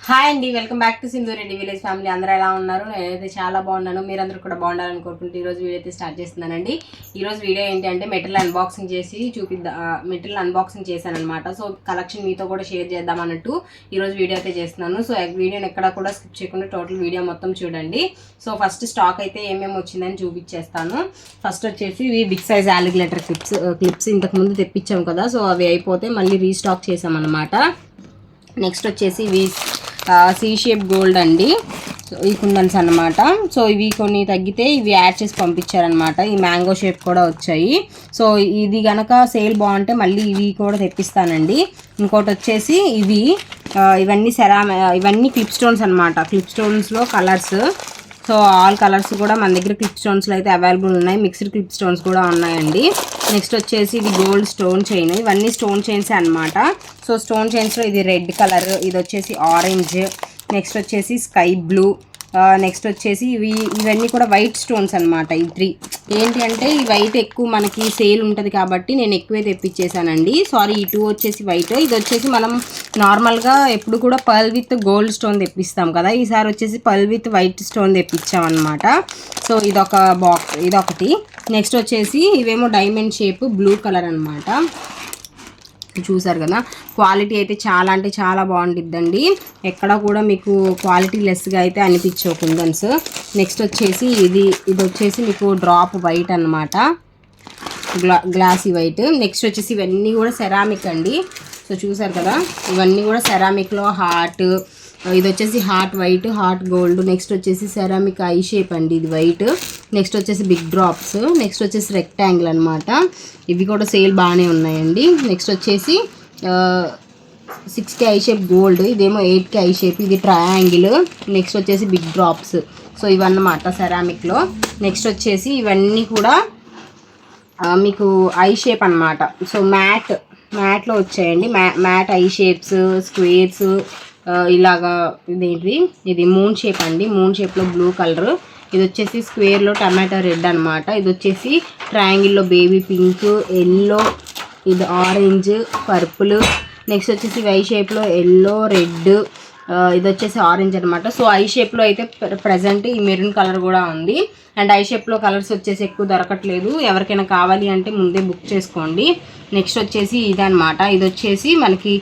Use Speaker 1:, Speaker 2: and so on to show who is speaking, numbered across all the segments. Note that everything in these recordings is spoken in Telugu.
Speaker 1: హాయ్ అండి, welcome back to Sindhu Reddy village family. అందరూ ఎలా ఉన్నారు? నేనైతే చాలా బాగున్నాను. మీరందరూ కూడా బాగుండాలని కోరుకుంటూ ఈరోజు వీడియో అయితే స్టార్ట్ చేస్తున్నానండి. ఈరోజు వీడియో ఏంటి అంటే మెటీరియల్ అన్బాక్సింగ్ చేసి మెటీరియల్ అన్బాక్సింగ్ చేశాను అనమాట. సో కలెక్షన్ మీతో కూడా షేర్ చేద్దాం అన్నట్టు ఈరోజు వీడియో అయితే చేస్తున్నాను. సో వీడియోని ఎక్కడ కూడా స్కిప్ చేయకుండా టోటల్ వీడియో మొత్తం చూడండి. సో ఫస్ట్ స్టాక్ అయితే ఏమేమి వచ్చిందని చూపించేస్తాను. ఫస్ట్ వచ్చేసి ఇవి బిగ్ సైజ్ ఆలిగ్లేటర్ క్లిప్స్ ఇంతకుముందు తెప్పించాం కదా, సో అవి అయిపోతే మళ్ళీ రీస్టాక్ చేసామన్నమాట. నెక్స్ట్ వచ్చేసి ఇవి సి షేప్ గోల్డ్ అండి, ఈ కుందన్స్ అనమాట. సో ఇవి కొన్ని తగ్గితే ఇవి యాడ్ చేసి పంపించారనమాట. ఈ మ్యాంగో షేప్ కూడా వచ్చాయి. సో ఇది కనుక సేల్ బాగుంటే మళ్ళీ ఇవి కూడా తెప్పిస్తానండి. ఇంకోటి వచ్చేసి ఇవన్నీ క్లిప్ స్టోన్స్ అనమాట. క్లిప్ స్టోన్స్లో కలర్స్, సో ఆల్ కలర్స్ కూడా మన దగ్గర క్లిప్ స్టోన్స్లో అయితే అవైలబుల్ ఉన్నాయి. మిక్స్డ్ క్లిప్ స్టోన్స్ కూడా ఉన్నాయండి. నెక్స్ట్ వచ్చేసి ఇది గోల్డ్ స్టోన్ చైన్. ఇవన్నీ స్టోన్ చైన్సే అనమాట. సో స్టోన్ చైన్స్లో ఇది రెడ్ కలర్, ఇది వచ్చేసి ఆరెంజ్, నెక్స్ట్ వచ్చేసి స్కై బ్లూ, నెక్స్ట్ వచ్చేసి ఇవన్నీ కూడా వైట్ స్టోన్స్ అనమాట. ఈ 3 ఏంటి అంటే ఈ వైట్ ఎక్కువ మనకి సేల్ ఉంటుంది కాబట్టి నేను ఎక్కువే తెప్పించేసానండి. సారీ, ఈ 2 వచ్చేసి వైట్, ఇది వచ్చేసి మనం నార్మల్గా ఎప్పుడు కూడా పర్ల్ విత్ గోల్డ్ స్టోన్ తెప్పిస్తాం కదా, ఈసారి వచ్చేసి పర్ల్ విత్ వైట్ స్టోన్ తెప్పించాం అనమాట. సో ఇదొకటి. నెక్స్ట్ వచ్చేసి ఇవేమో డైమండ్ షేప్ బ్లూ కలర్ అనమాట. చూసారు కదా, క్వాలిటీ అయితే చాలా అంటే చాలా బాగుంటుందండి. ఎక్కడ కూడా మీకు క్వాలిటీ లెస్గా అయితే అనిపించవు కుందన్స్. నెక్స్ట్ వచ్చేసి ఇది వచ్చేసి మీకు డ్రాప్ వైట్ అనమాట, గ్లాసీ వైట్. నెక్స్ట్ వచ్చేసి ఇవన్నీ కూడా సెరామిక్ అండి. సో చూసారు కదా, ఇవన్నీ కూడా సెరామిక్లో హార్ట్, ఇది వచ్చేసి heart white, heart gold. Next వచ్చేసి సెరామిక్ ఐ షేప్ అండి, ఇది వైట్. నెక్స్ట్ వచ్చేసి బిగ్ డ్రాప్స్. నెక్స్ట్ వచ్చేసి రెక్టాంగిల్ అనమాట. ఇవి కూడా సేల్ బాగానే ఉన్నాయండి. నెక్స్ట్ వచ్చేసి 6K ఐ షేప్ గోల్డ్, ఇదేమో 8K ఐ షేప్, ఇది ట్రయాంగిల్. నెక్స్ట్ వచ్చేసి బిగ్ డ్రాప్స్. సో ఇవన్నమాట సెరామిక్లో. నెక్స్ట్ వచ్చేసి ఇవన్నీ కూడా మీకు ఐ షేప్ అనమాట. సో మ్యాట్లో వచ్చాయండి. మ్యాట్ ఐ షేప్స్, స్క్వేర్స్, ఇలాగా. ఇది మూన్ షేప్ అండి, మూన్ షేప్లో బ్లూ కలర్. ఇది వచ్చేసి స్క్వేర్లో టమాటో రెడ్ అనమాట. ఇది వచ్చేసి ట్రయాంగిల్లో బేబీ పింక్, ఎల్లో, ఇది ఆరెంజ్, పర్పుల్. నెక్స్ట్ వచ్చేసి ఐ షేప్లో ఎల్లో, రెడ్, ఇది వచ్చేసి ఆరెంజ్ అనమాట. సో ఐ షేప్లో అయితే ప్రజెంట్ ఈ మెరూన్ కలర్ కూడా ఉంది. అండ్ ఐ షేప్లో కలర్స్ వచ్చేసి ఎక్కువ దొరకట్లేదు. ఎవరికైనా కావాలి అంటే ముందే బుక్ చేసుకోండి. నెక్స్ట్ వచ్చేసి ఇదనమాట. ఇది వచ్చేసి మనకి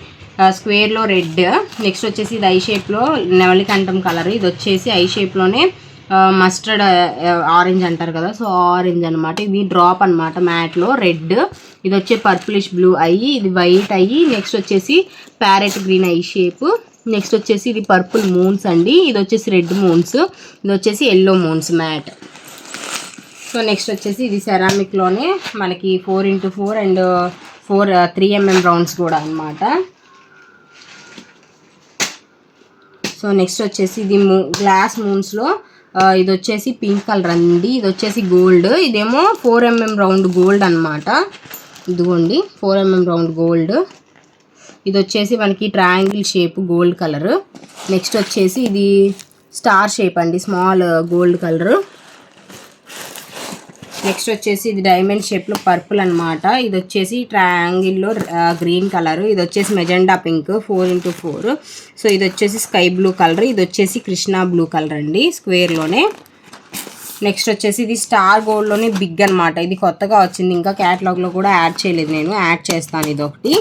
Speaker 1: స్క్వేర్లో రెడ్. నెక్స్ట్ వచ్చేసి ఇది ఐ షేప్లో నెమలికంఠం కలర్. ఇది వచ్చేసి ఐ షేప్లోనే మస్టర్డ్ ఆరెంజ్ అంటారు కదా, సో ఆరెంజ్ అనమాట. ఇది డ్రాప్ అనమాట మ్యాట్లో రెడ్. ఇది వచ్చే పర్పులిష్ బ్లూ అయ్యి, ఇది వైట్ అయ్యి. నెక్స్ట్ వచ్చేసి parrot green I shape. Next వచ్చేసి ఇది పర్పుల్ మూన్స్ అండి. ఇది వచ్చేసి రెడ్ మూన్స్. ఇది వచ్చేసి yellow moons matt. So next వచ్చేసి ఇది సెరామిక్లోనే మనకి 4x4 అండ్ 3mm రౌండ్స్ కూడా అనమాట. సో నెక్స్ట్ వచ్చేసి ఇది గ్లాస్ మూన్స్లో ఇది వచ్చేసి పింక్ కలర్ అండి. ఇది వచ్చేసి గోల్డ్, ఇదేమో 4mm రౌండ్ గోల్డ్ అనమాట. ఇదిగోండి 4mm రౌండ్ గోల్డ్. ఇది వచ్చేసి మనకి triangle shape gold colour. Next వచ్చేసి ఇది స్టార్ షేప్ అండి, స్మాల్ గోల్డ్ కలర్. నెక్స్ట్ వచ్చేసి ఇది డైమండ్ షేప్లో పర్పుల్ అనమాట. ఇది వచ్చేసి ట్రయాంగిల్లో గ్రీన్ కలర్. ఇది వచ్చేసి మెజెండా పింక్ 4x4. సో ఇది వచ్చేసి స్కై బ్లూ కలర్. ఇది వచ్చేసి కృష్ణా బ్లూ కలర్ అండి, స్క్వేర్లోనే. నెక్స్ట్ వచ్చేసి ఇది స్టార్ గోల్డ్లోనే బిగ్ అనమాట. ఇది కొత్తగా వచ్చింది, ఇంకా క్యాటలాగ్లో కూడా యాడ్ చేయలేదు, నేను యాడ్ చేస్తాను ఇది ఒకటి.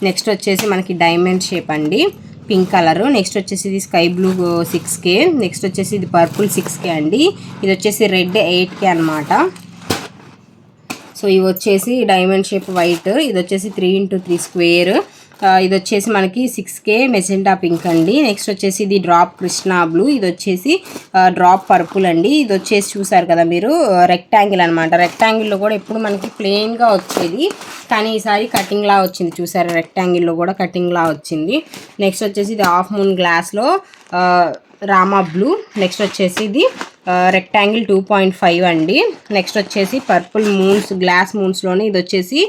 Speaker 1: నెక్స్ట్ వచ్చేసి మనకి డైమండ్ షేప్ అండి, పింక్ కలర్. నెక్స్ట్ వచ్చేసి ఇది స్కై బ్లూ 6K. నెక్స్ట్ వచ్చేసి ఇది పర్పుల్ 6K అండి. ఇది వచ్చేసి రెడ్ 8K అనమాట. సో ఇవి వచ్చేసి డైమండ్ షేప్ వైట్. ఇది వచ్చేసి 3x3 స్క్వేర్. ఇది వచ్చేసి మనకి 6K మెజెండా పింక్ అండి. నెక్స్ట్ వచ్చేసి ఇది డ్రాప్ కృష్ణా బ్లూ. ఇది వచ్చేసి డ్రాప్ పర్పుల్ అండి. ఇది వచ్చేసి చూసారు కదా మీరు, రెక్టాంగిల్ అనమాట. రెక్టాంగిల్లో కూడా ఎప్పుడు మనకి ప్లెయిన్గా వచ్చేది, కానీ ఈసారి కటింగ్లా వచ్చింది. చూసారు, రెక్టాంగిల్లో కూడా కటింగ్లా వచ్చింది. నెక్స్ట్ వచ్చేసి ఇది హాఫ్ మూన్ గ్లాస్లో రామా బ్లూ. నెక్స్ట్ వచ్చేసి ఇది రెక్టాంగిల్ 2.5 అండి. నెక్స్ట్ వచ్చేసి పర్పుల్ మూన్స్, గ్లాస్ మూన్స్లోనే ఇది వచ్చేసి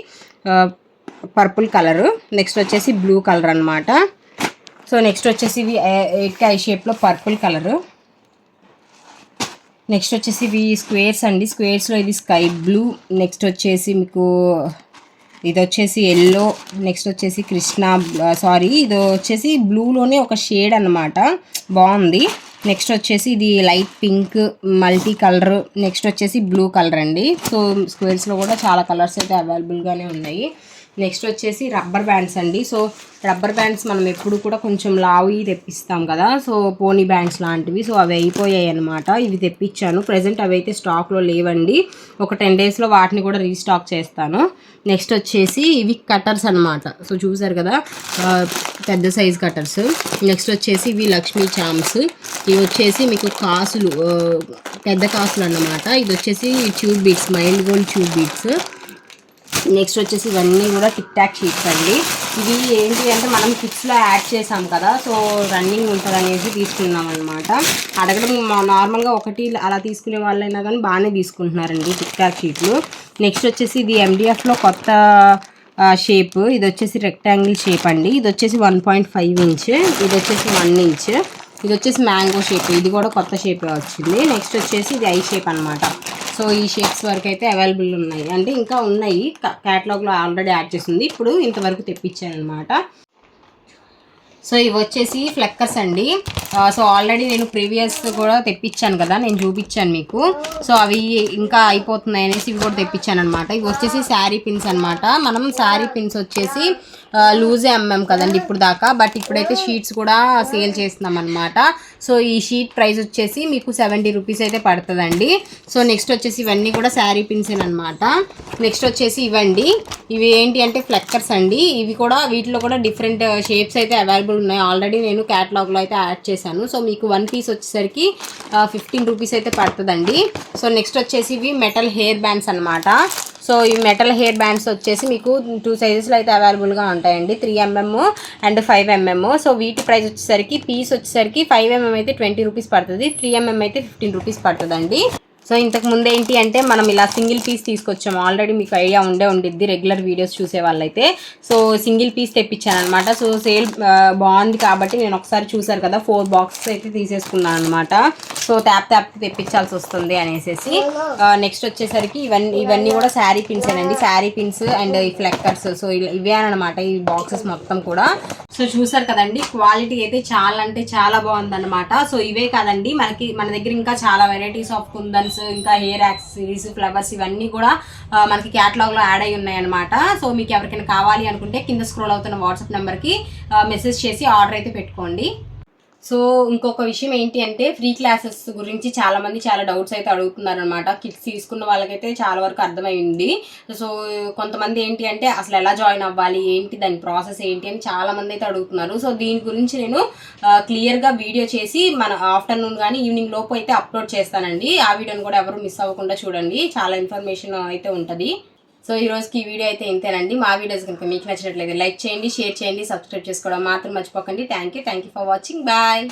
Speaker 1: పర్పుల్ కలరు. నెక్స్ట్ వచ్చేసి బ్లూ కలర్ అనమాట. సో నెక్స్ట్ వచ్చేసి ఇవి 8K ఐ షేప్లో పర్పుల్ కలరు. నెక్స్ట్ వచ్చేసి ఇవి స్క్వేర్స్ అండి. స్క్వేర్స్లో ఇది స్కై బ్లూ. నెక్స్ట్ వచ్చేసి మీకు ఇది వచ్చేసి ఎల్లో, నెక్స్ట్ వచ్చేసి ఇది వచ్చేసి బ్లూలోనే ఒక షేడ్ అన్నమాట, బాగుంది. నెక్స్ట్ వచ్చేసి ఇది light pink multi colour, next వచ్చేసి బ్లూ కలర్ అండి. సో స్క్వేర్స్లో కూడా చాలా కలర్స్ అయితే అవైలబుల్గానే ఉన్నాయి. నెక్స్ట్ వచ్చేసి రబ్బర్ బ్యాండ్స్ అండి. సో రబ్బర్ బ్యాండ్స్ మనం ఎప్పుడు కూడా కొంచెం లావి తెప్పిస్తాం కదా, సో పోనీ బ్యాండ్స్ లాంటివి. సో అవి అయిపోయాయి అనమాట, ఇవి తెప్పించాను. ప్రజెంట్ అవి అయితే స్టాక్లో లేవండి, ఒక 10 డేస్లో వాటిని కూడా రీస్టాక్ చేస్తాను. నెక్స్ట్ వచ్చేసి ఇవి కట్టర్స్ అనమాట. సో చూసారు కదా పెద్ద సైజ్ కట్టర్స్. నెక్స్ట్ వచ్చేసి ఇవి లక్ష్మీ చామ్స్, ఇవి వచ్చేసి మీకు కాసులు, పెద్ద కాసులు అన్నమాట. ఇది వచ్చేసి tube beads, mild gold tube beads. Next వచ్చేసి ఇవన్నీ కూడా టిక్ టాక్ షీట్స్ అండి. ఇవి ఏంటి అంటే మనం కిట్స్లో యాడ్ చేసాం కదా, సో రన్నింగ్ ఉంటుంది అనేసి తీసుకున్నాం అనమాట. అడగడం నార్మల్గా ఒకటి అలా తీసుకునే వాళ్ళైనా కానీ బాగానే తీసుకుంటున్నారండి టిక్ టాక్ షీట్లు. నెక్స్ట్ వచ్చేసి ఇది MDFలో కొత్త షేప్, ఇది వచ్చేసి రెక్టాంగిల్ షేప్ అండి. ఇది వచ్చేసి 1.5 ఇంచ్, ఇది వచ్చేసి 1 ఇంచ్, ఇది వచ్చేసి మ్యాంగో షేప్, ఇది కూడా కొత్త షేప్ వచ్చింది. నెక్స్ట్ వచ్చేసి ఇది ఐ షేప్ అనమాట. సో ఈ షేప్స్ వరకు అయితే అవైలబుల్ ఉన్నాయి, అంటే ఇంకా ఉన్నాయి, క్యాటలాగ్లో ఆల్రెడీ యాడ్ చేసింది, ఇప్పుడు ఇంతవరకు తెప్పించాను అనమాట. సో ఇవి వచ్చేసి ఫ్లెక్కర్స్ అండి. సో ఆల్రెడీ నేను ప్రీవియస్ కూడా తెప్పించాను కదా, నేను చూపించాను మీకు. సో అవి ఇంకా అయిపోతున్నాయి అనేసి ఇవి కూడా తెప్పించాను అనమాట. ఇవి వచ్చేసి శారీ పిన్స్ అనమాట. మనం శారీ పిన్స్ వచ్చేసి లూజే అమ్మాం కదండి ఇప్పుడు దాకా, బట్ ఇప్పుడైతే షీట్స్ కూడా సేల్ చేస్తున్నాం అనమాట. సో ఈ షీట్ ప్రైస్ వచ్చేసి మీకు 70 రూపీస్ అయితే పడుతుందండి. సో నెక్స్ట్ వచ్చేసి ఇవన్నీ కూడా శారీ పిన్స్ అనమాట. నెక్స్ట్ వచ్చేసి ఇవండి, ఇవి ఏంటి అంటే ఫ్లెక్కర్స్ అండి. ఇవి కూడా వీటిలో కూడా డిఫరెంట్ షేప్స్ అయితే అవైలబుల్ ఉన్నాయి, ఆల్రెడీ నేను క్యాటలాగ్లో అయితే యాడ్ చేశాను. సో మీకు 1 పీస్ వచ్చేసరికి 15 రూపీస్ అయితే పడుతుందండి. సో నెక్స్ట్ వచ్చేసి ఇవి మెటల్ హెయిర్ బ్యాండ్స్ అనమాట. సో ఈ మెటల్ హెయిర్ బ్యాండ్స్ వచ్చేసి మీకు 2 సైజెస్లో అయితే అవైలబుల్గా ఉంటాయండి, 3mm అండ్ 5mm. సో వీటి ప్రైస్ వచ్చేసరికి పీస్ వచ్చేసరికి 5mm అయితే 20 రూపీస్ పడుతుంది, 3mm అయితే 15 రూపీస్ పడుతుందండి. సో ఇంతకు ముందు ఏంటి అంటే మనం ఇలా సింగిల్ పీస్ తీసుకొచ్చాము, ఆల్రెడీ మీకు ఐడియా ఉండిద్ది రెగ్యులర్ వీడియోస్ చూసే వాళ్ళైతే. సో సింగిల్ పీస్ తెప్పించాను అనమాట. సో సేల్ బాగుంది కాబట్టి నేను ఒకసారి చూసారు కదా 4 బాక్సెస్ అయితే తీసేసుకున్నాను అనమాట. సో ట్యాప్ తెప్పించాల్సి వస్తుంది అనేసి. నెక్స్ట్ వచ్చేసరికి ఇవన్నీ కూడా శారీ పిన్స్ అండి, శారీ పిన్స్ అండ్ ఈ ఫ్లెక్కర్స్. సో ఇవే అనమాట ఈ బాక్సెస్ మొత్తం కూడా. సో చూసారు కదండి, క్వాలిటీ అయితే చాలా అంటే చాలా బాగుందన్నమాట. సో ఇవే కాదండి, మన దగ్గర ఇంకా చాలా వెరైటీస్ ఆఫ్ కుందన్స్, ఇంకా హెయిర్ యాక్సెసరీస్, ఫ్లవర్స్ ఇవన్నీ కూడా మనకి క్యాటలాగ్లో యాడ్ అయ్యి ఉన్నాయి అనమాట. సో మీకు ఎవరికైనా కావాలి అనుకుంటే కింద స్క్రోల్ అవుతున్న వాట్సాప్ నెంబర్కి మెసేజ్ చేసి ఆర్డర్ అయితే పెట్టుకోండి. సో ఇంకొక విషయం ఏంటి అంటే ఫ్రీ క్లాసెస్ గురించి చాలామంది చాలా డౌట్స్ అయితే అడుగుతున్నారు అనమాట. కిడ్స్ తీసుకున్న వాళ్ళకైతే చాలా వరకు అర్థమైంది. సో కొంతమంది ఏంటి అంటే అసలు ఎలా జాయిన్ అవ్వాలి, ఏంటి దాని ప్రాసెస్ ఏంటి అని చాలామంది అయితే అడుగుతున్నారు. సో దీని గురించి నేను క్లియర్గా వీడియో చేసి మన ఆఫ్టర్నూన్ కానీ ఈవినింగ్ లోపు అయితే అప్లోడ్ చేస్తానండి. ఆ వీడియోని కూడా ఎవరు మిస్ అవ్వకుండా చూడండి, చాలా ఇన్ఫర్మేషన్ అయితే ఉంటుంది. సో ఈ రోజుకి ఈ వీడియో అయితే ఇంతేనండి. మా వీడియోస్ కనుక మీకు నచ్చినట్లయితే లైక్ చేయండి, షేర్ చేయండి, సబ్స్క్రైబ్ చేసుకోవడం మాత్రం మర్చిపోకండి. Thank you for watching. Bye.